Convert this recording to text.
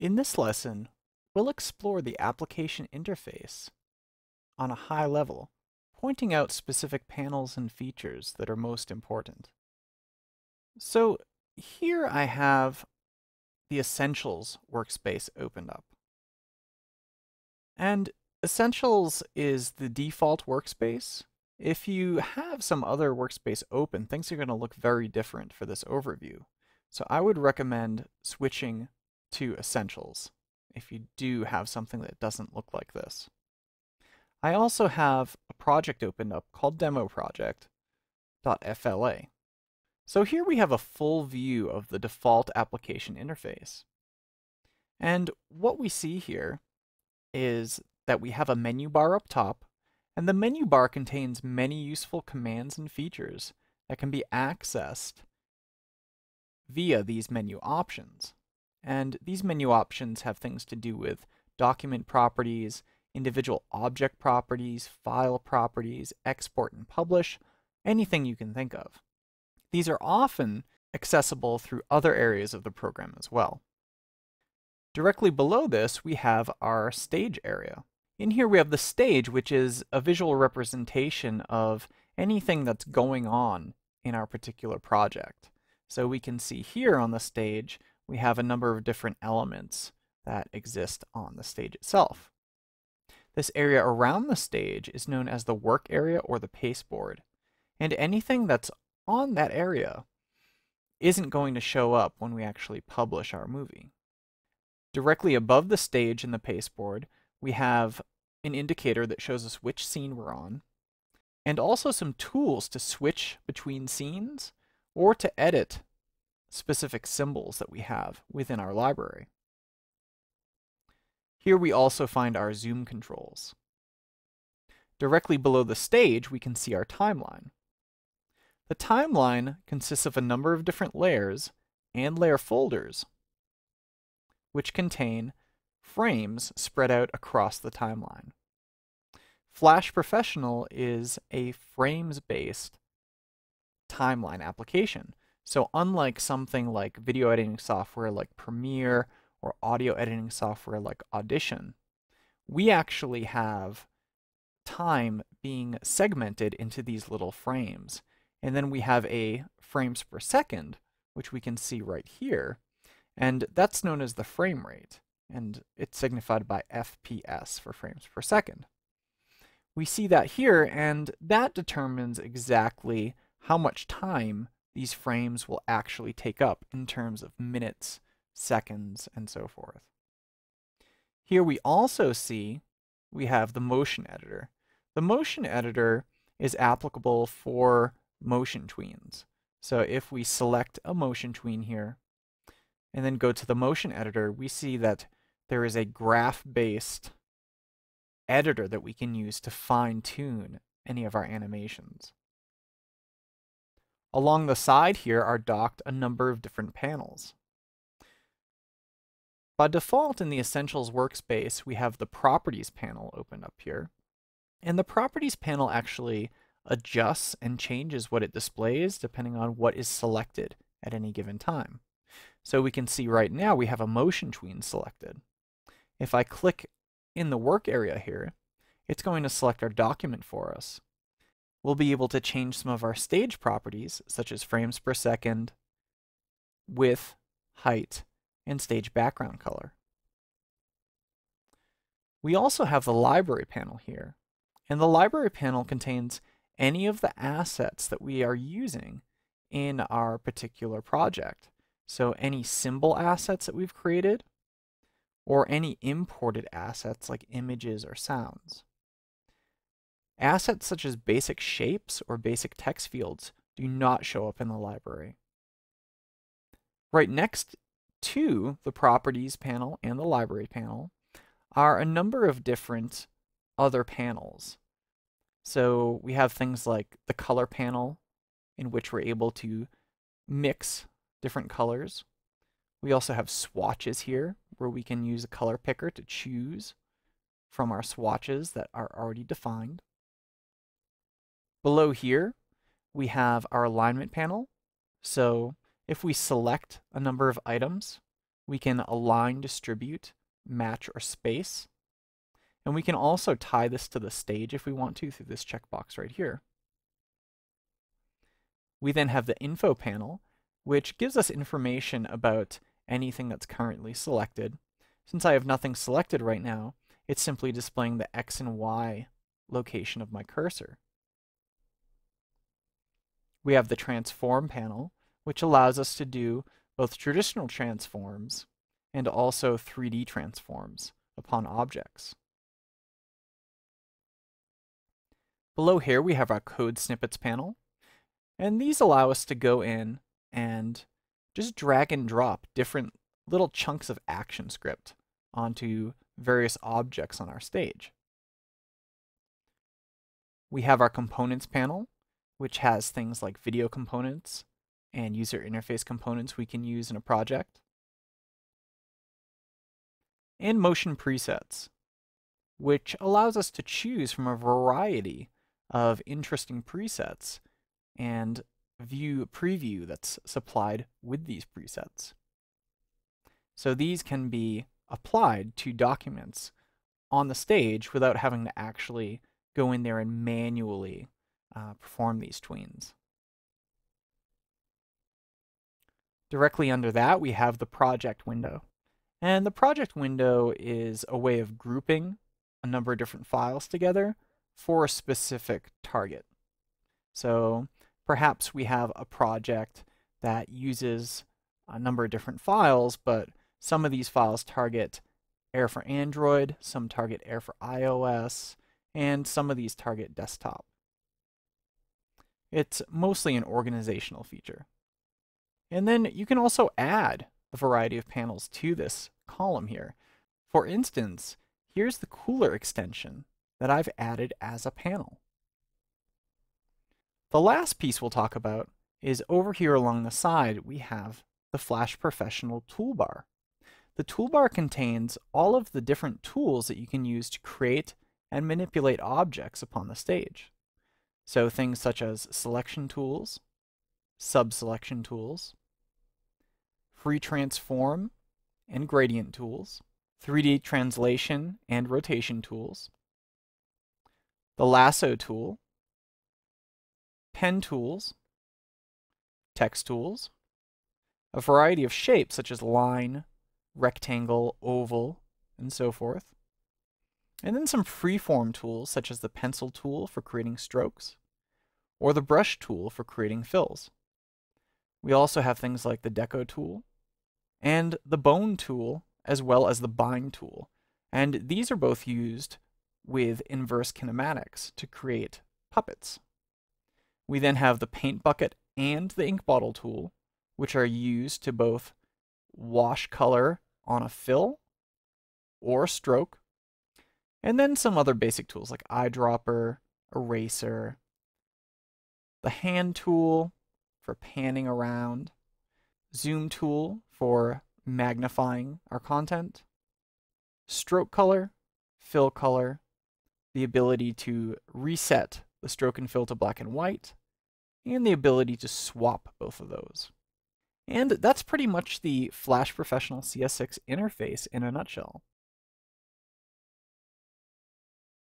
In this lesson, we'll explore the application interface on a high level, pointing out specific panels and features that are most important. So here I have the Essentials workspace opened up. And Essentials is the default workspace. If you have some other workspace open, things are going to look very different for this overview. So I would recommend switching to Essentials if you do have something that doesn't look like this. I also have a project opened up called Demo Project.fla. So here we have a full view of the default application interface. And what we see here is that we have a menu bar up top, and the menu bar contains many useful commands and features that can be accessed via these menu options. And these menu options have things to do with document properties, individual object properties, file properties, export and publish, anything you can think of. These are often accessible through other areas of the program as well. Directly below this, we have our stage area. In here we have the stage, which is a visual representation of anything that's going on in our particular project. So we can see here on the stage, we have a number of different elements that exist on the stage itself. This area around the stage is known as the work area or the pasteboard, and anything that's on that area isn't going to show up when we actually publish our movie. Directly above the stage in the pasteboard, we have an indicator that shows us which scene we're on, and also some tools to switch between scenes or to edit specific symbols that we have within our library. Here we also find our zoom controls. Directly below the stage, we can see our timeline. The timeline consists of a number of different layers and layer folders, which contain frames spread out across the timeline. Flash Professional is a frames-based timeline application. So unlike something like video editing software like Premiere or audio editing software like Audition, we actually have time being segmented into these little frames. And then we have a frames per second, which we can see right here. And that's known as the frame rate, and it's signified by FPS for frames per second. We see that here, and that determines exactly how much time these frames will actually take up in terms of minutes, seconds, and so forth. Here we also see we have the motion editor. The motion editor is applicable for motion tweens. So if we select a motion tween here, and then go to the motion editor, we see that there is a graph-based editor that we can use to fine-tune any of our animations. Along the side here are docked a number of different panels. By default in the Essentials workspace, we have the Properties panel open up here. And the Properties panel actually adjusts and changes what it displays depending on what is selected at any given time. So we can see right now we have a motion tween selected. If I click in the work area here, it's going to select our document for us. We'll be able to change some of our stage properties, such as frames per second, width, height, and stage background color. We also have the library panel here, and the library panel contains any of the assets that we are using in our particular project. So any symbol assets that we've created, or any imported assets like images or sounds. Assets such as basic shapes or basic text fields do not show up in the library. Right next to the Properties panel and the Library panel are a number of different other panels. So we have things like the Color panel, in which we're able to mix different colors. We also have swatches here, where we can use a color picker to choose from our swatches that are already defined. Below here, we have our alignment panel. So if we select a number of items, We can align, distribute, match, or space. And we can also tie this to the stage if we want to through this checkbox right here. We then have the info panel, which gives us information about anything that's currently selected. Since I have nothing selected right now, it's simply displaying the X and Y location of my cursor. We have the transform panel, which allows us to do both traditional transforms and also 3D transforms upon objects. Below here we have our code snippets panel, and these allow us to go in and just drag and drop different little chunks of action script onto various objects on our stage. We have our components panel, which has things like video components and user interface components we can use in a project, and motion presets, which allows us to choose from a variety of interesting presets and view preview that's supplied with these presets. So these can be applied to documents on the stage without having to actually go in there and manually perform these tweens. Directly under that, we have the project window. And the project window is a way of grouping a number of different files together for a specific target. So perhaps we have a project that uses a number of different files, but some of these files target Air for Android, some target Air for iOS, and some of these target desktop. It's mostly an organizational feature. And then you can also add a variety of panels to this column here. For instance, here's the Cooler extension that I've added as a panel. The last piece we'll talk about is over here along the side, we have the Flash Professional toolbar. The toolbar contains all of the different tools that you can use to create and manipulate objects upon the stage. So things such as selection tools, sub-selection tools, free transform and gradient tools, 3D translation and rotation tools, the lasso tool, pen tools, text tools, a variety of shapes such as line, rectangle, oval, and so forth, and then some freeform tools such as the pencil tool for creating strokes, or the brush tool for creating fills. We also have things like the deco tool, and the bone tool, as well as the bind tool. And these are both used with inverse kinematics to create puppets. We then have the paint bucket and the ink bottle tool, which are used to both wash color on a fill or stroke, and then some other basic tools like eyedropper, eraser, the hand tool for panning around, zoom tool for magnifying our content, stroke color, fill color, the ability to reset the stroke and fill to black and white, and the ability to swap both of those. And that's pretty much the Flash Professional CS6 interface in a nutshell.